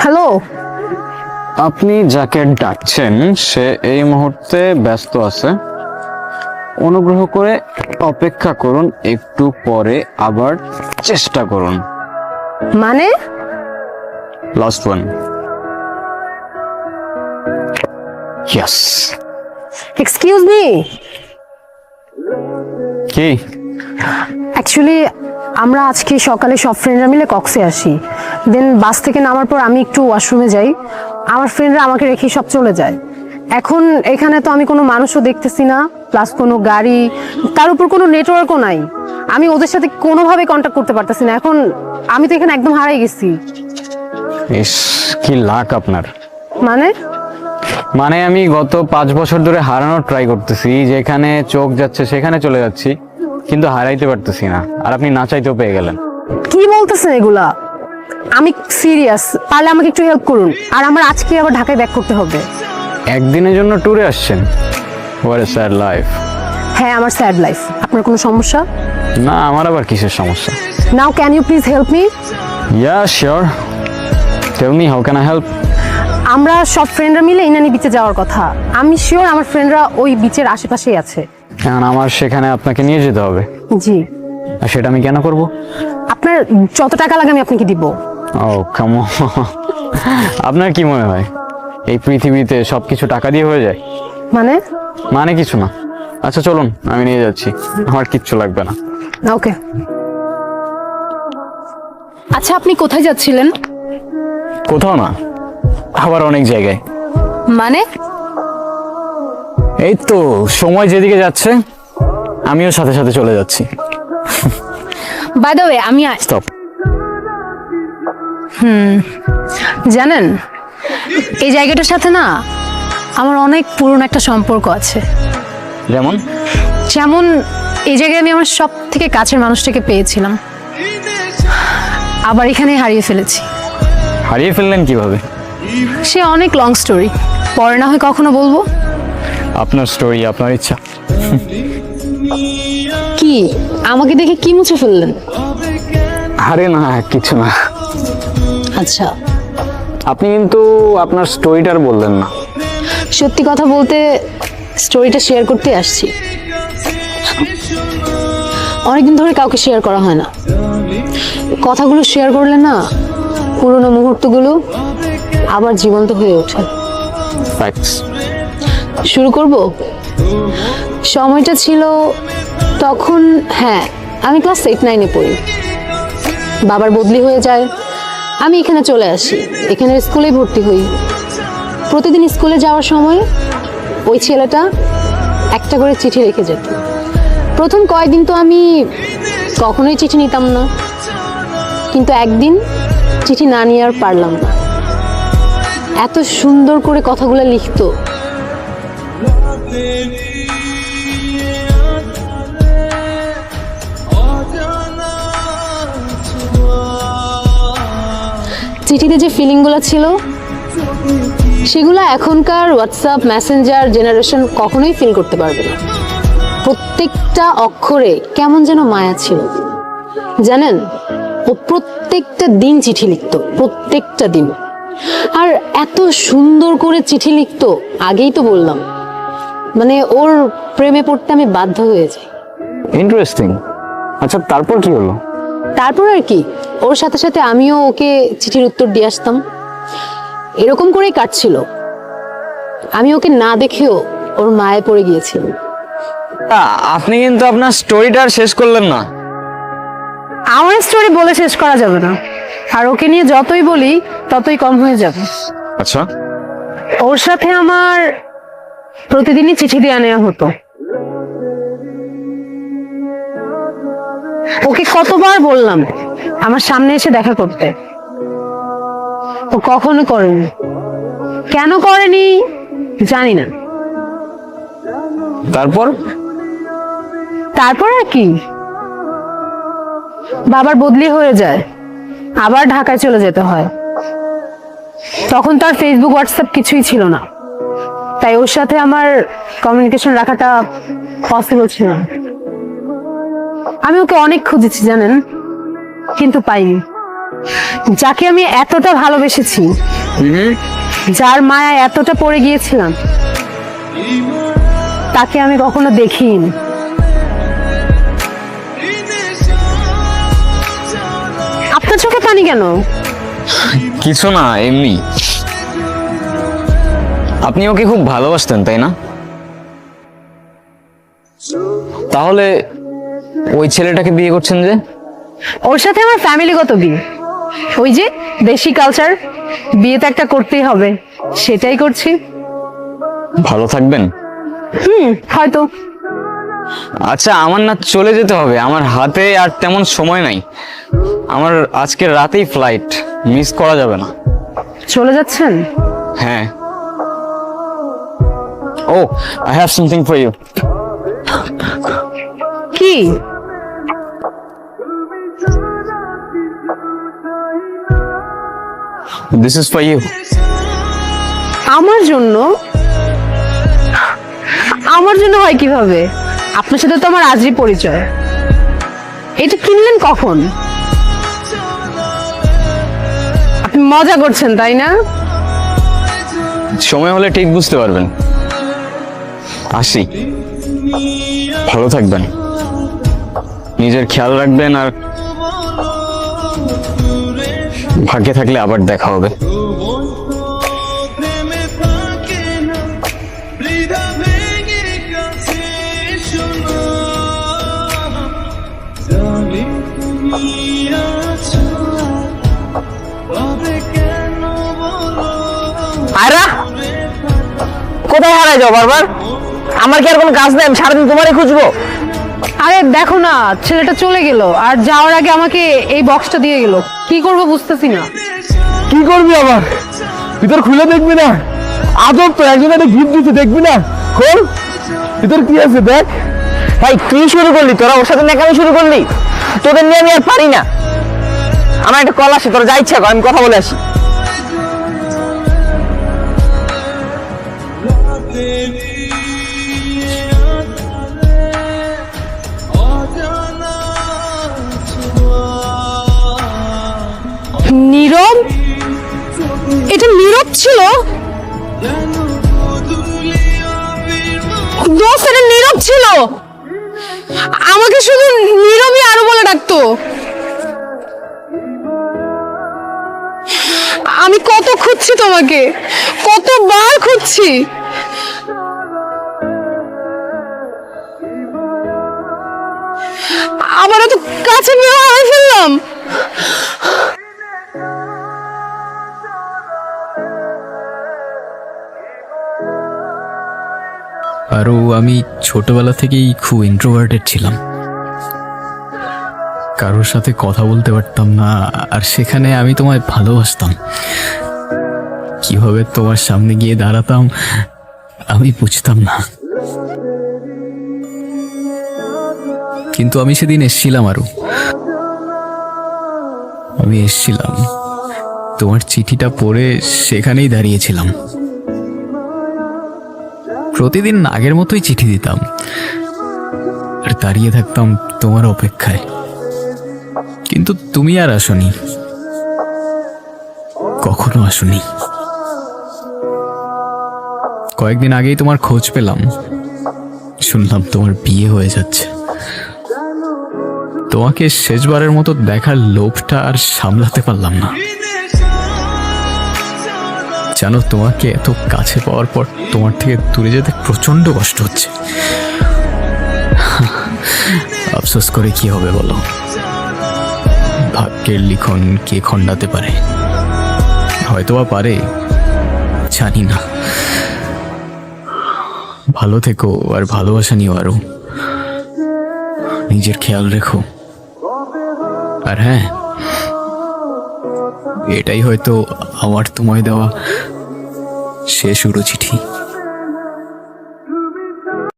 Hello. আপনি যাকে ডাকছেন সে এই মুহূর্তে ব্যস্ত আছে, অনুগ্রহ করে অপেক্ষা করুন, একটু পরে আবার চেষ্টা করুন। মানে? Last one. Yes. Excuse me. কি? অ্যাকচুয়ালি আমরা আজকে সকালে সব ফ্রেন্ডরা মিলে কক্সে আসি, দেন বাস থেকে নামার পর আমি একটু ওয়াশরুমে যাই, আমার ফ্রেন্ডরা আমাকে রেখে সব চলে যায়। এখন এখানে তো আমি কোনো মানুষও দেখতেছি না, প্লাস কোনো গাড়ি, তার উপর কোনো নেটওয়ার্কও নাই। আমি ওদের সাথে কোনোভাবে কন্ট্যাক্ট করতে পারতেছি না। এখন আমি তো এখানে একদম হারাই গেছি। ইস, কি লাক আপনার। মানে? মানে আমি গত 5 বছর ধরে হারানোর ট্রাই করতেছি, যেখানে চোখ যাচ্ছে সেখানে চলে যাচ্ছি, কিন্তু হারাইতে পারতেছি না। আর আপনি না চাইতেও পেয়ে গেলেন। কি বলতেছেন এগুলা? আমি সিরিয়াস, পারলে আমাকে একটু হেল্প করুন। আর আমার আজকে আবার ঢাকায় ব্যাক করতে হবে। একদিনের জন্য ট্যুরে আসছেন? What a sad life. হ্যাঁ, আমার স্যাড লাইফ। আপনার কোনো সমস্যা? না, আমার আবার কিসের সমস্যা? Now can you please help me? Yeah sure, tell me how can I help. আমরা সব ফ্রেন্ডরা মিলে ইনানি বিচে যাওয়ার কথা। আমি শিওর আমার ফ্রেন্ডরা ওই বিচের আশেপাশেই আছে। এখন আমার সেখানে আপনাকে নিয়ে যেতে হবে। জি। আর সেটা আমি কেন করব? আপনার যত টাকা লাগে আমি আপনাকে দিব। ও কাম অন। আপনার কি মনে হয় এই পৃথিবীতে সবকিছু টাকা দিয়ে হয়ে যায়? মানে? মানে কিছু না। আচ্ছা চলুন, আমি নিয়ে যাচ্ছি, আমার কিচ্ছু লাগবে না। ওকে। আচ্ছা, আপনি কোথায় যাচ্ছিলেন? কোথাও না, আবার অনেক জায়গায়। মানে? এই তো সময় যেদিকে যাচ্ছে আমিও সাথে সাথে চলে যাচ্ছি। বাই দ্য ওয়ে, আমি স্টপ। জানেন এই জায়গাটার সাথে না আমার অনেক পুরনো একটা সম্পর্ক আছে। যেমন? যেমন এই জায়গায় আমি আমার সব থেকে কাছের মানুষটাকে পেয়েছিলাম, আবার এখানে হারিয়ে ফেলেছি। হারিয়ে ফেললেন কিভাবে? সে অনেক লং স্টোরি, পরে না হয় কখনো বলবো। আপনার স্টোরি, আপনার ইচ্ছা। কি আমাকে দেখে কি মুছে ফেললেন? আরে না, কিছু না। আচ্ছা, আপনি কিন্তু আপনার স্টোরিটার বললেন না। সত্যি কথা বলতে স্টোরিটা শেয়ার করতে আসছি। অনেকদিন ধরে কাউকে শেয়ার করা হয় না। কথাগুলো শেয়ার করলে না পুরোনো মুহূর্তগুলো আবার জীবন্ত হয়ে ওঠে। ফ্যাক্টস। শুরু করব? সময়টা ছিল তখন, হ্যাঁ, আমি ক্লাস 8-9-এ পড়ি। বাবার বদলি হয়ে যায়, আমি এখানে চলে আসি, এখানে স্কুলে ভর্তি হই। প্রতিদিন স্কুলে যাওয়ার সময় ওই ছেলেটা একটা করে চিঠি রেখে যেত। প্রথম কয়েকদিন তো আমি কখনোই চিঠি নিতাম না, কিন্তু একদিন চিঠি না নিয়ে আর পারলাম না। এত সুন্দর করে কথাগুলো লিখতো। চিঠিতে যে ফিলিংগুলো ছিল সেগুলো এখনকার হোয়াটসঅ্যাপ মেসেঞ্জার জেনারেশন কখনোই ফিল করতে পারবে না। প্রত্যেকটা অক্ষরে কেমন যেন মায়া ছিল। জানেন, ও প্রত্যেকটা দিন চিঠি লিখতো, প্রত্যেকটা দিন। আর এত সুন্দর করে চিঠি লিখতো, আগেই তো বললাম, মানে ওর প্রেমে পড়তে আমি বাধ্য হয়ে যাই। ইন্টারেস্টিং। আচ্ছা তারপর কি হলো? তারপর আর কি, ওর সাথে সাথে আমিও ওকে চিঠির উত্তর দিয়ে আসতাম। এরকম করেই কাটছিল। আমি ওকে না দেখেও ওর মায়ে পড়ে গিয়েছিলাম। আপনি কিন্তু আপনার স্টোরিটা আর শেষ করলেন না। আমার স্টোরি বলে শেষ করা যাবে না, আর ওকে নিয়ে যতই বলি ততই কম হয়ে যাবে। আচ্ছা। ওর সাথে আমার প্রতিদিনই চিঠি দেওয়া নেওয়া হতো। ওকে কতবার বললাম আমার সামনে এসে দেখা করতে, ও কখনো করেনি। কেন করেনি জানি না। তারপর? তারপর আর কি, বাবার বদলি হয়ে যায়, আবার ঢাকায় চলে যেতে হয়। তখন তো আর ফেসবুক হোয়াটসঅ্যাপ কিছুই ছিল না, তাই ওর সাথে আমার কমিউনিকেশন রাখাটা পসিবল ছিল না। আমি ওকে অনেক খুঁজেছি জানেন, কিন্তু পাইনি। যাকে আমি এতটা ভালোবেসেছি, যার মায়া এতটা পড়ে গিয়েছিলাম, তাকে আমি কখনো দেখিনি। আপনার চোখে পানি কেন? কিছু না, এমনি। আপনি ওকে খুব ভালোবাসতেন তাই না? তাহলে ওই ছেলেটাকে বিয়ে করছেন যে? ওর সাথে আমার ফ্যামিলিগত বিয়ে, ওই যে দেশি কালচার, বিয়ে তো একটা করতেই হবে, সেটাই করছি। ভালো থাকবেন। হয়তো। আচ্ছা, আমার না চলে যেতে হবে, আমার হাতে আর তেমন সময় নাই। আমার আজকে রাতেই ফ্লাইট, মিস করা যাবে না। চলে যাচ্ছেন? হ্যাঁ। ও, I have something for you. কি? This is for you. আমার জন্য? আমার জন্য হয় কিভাবে? আপনার সাথে তো আমার আজই পরিচয়। এটা কিনলেন কখন? আপনি মজা করছেন তাই না? সময় হলে ঠিক বুঝতে পারবেন। আসি, ভালো থাকবেন, নিজের খেয়াল রাখবেন, আর ভাগ্যে থাকলে আবার দেখা হবে। আয়রা, কোথায় হারাই যাও বারবার? আমার কি আর কোনো কাজ নেই? আমি সারাদিন তোমারই খুঁজবো। আরে দেখো না, ছেলেটা চলে গেল, আর যাওয়ার আগে আমাকে এই বক্সটা দিয়ে গেল। কি করব বুঝতেছি না। কি করবি আবার? ভিতর খুলে দেখবি না? আদব তো, একজন একটা গিফট দিতে দেখবি না? খোল, ভিতর কি আছে দেখ। ভাই কি শুরু করলি তোরা? ওর সাথে নেকামি শুরু করলি? তোদের নিয়ে আমি আর পারি না। আমার একটা কল আসে, তোরা যা ইচ্ছা কর, আমি কথা বলে আসি। নীরব? এটা নীরব ছিল? দোস্ত, এটা নীরব ছিল। আমাকে শুধু নীরবই আরো বলে ডাকতো। আমি কত খুঁজছি তোমাকে, কতবার খুঁজছি। আবার এত কাছে নিয়ে হারিয়ে ফেললাম। আরও আমি ছোটবেলা থেকেই খুব ইন্ট্রোভার্টেড ছিলাম, কারোর সাথে কথা বলতে পারতাম না, আর সেখানে আমি তোমায় ভালোবাসতাম। কিভাবে তোমার সামনে গিয়ে দাঁড়াতাম আমি বুঝতাম না, কিন্তু আমি সেদিন এসেছিলাম। আমি এসেছিলাম, তোমার চিঠিটা পড়ে সেখানেই দাঁড়িয়েছিলাম। প্রতিদিন আগের মতোই চিঠি দিতাম আর দাঁড়িয়ে থাকতাম তোমার অপেক্ষায়, কিন্তু তুমি আর আসনি, কখনো আসনি। কয়েকদিন আগেই তোমার খোঁজ পেলাম, শুনলাম তোমার বিয়ে হয়ে যাচ্ছে। তোমাকে শেষবারের মতো দেখার লোভটা আর সামলাতে পারলাম না। জানো, তোমাকে এত কাছে পাওয়ার পর তোমার থেকে দূরে যেতে প্রচন্ড কষ্ট হচ্ছে। আফসোস করে কি হবে বলো? ভাগ্যের লিখন কে খণ্ডাতে পারে? হয়তোবা পারে, জানি না। ভালো থেকো, আর ভালোবাসা নিও আরো। নিজের খেয়াল রেখো। আর হ্যাঁ, এটাই হয়তো আমার তোমায় দেওয়া শেষ উড়ো চিঠি।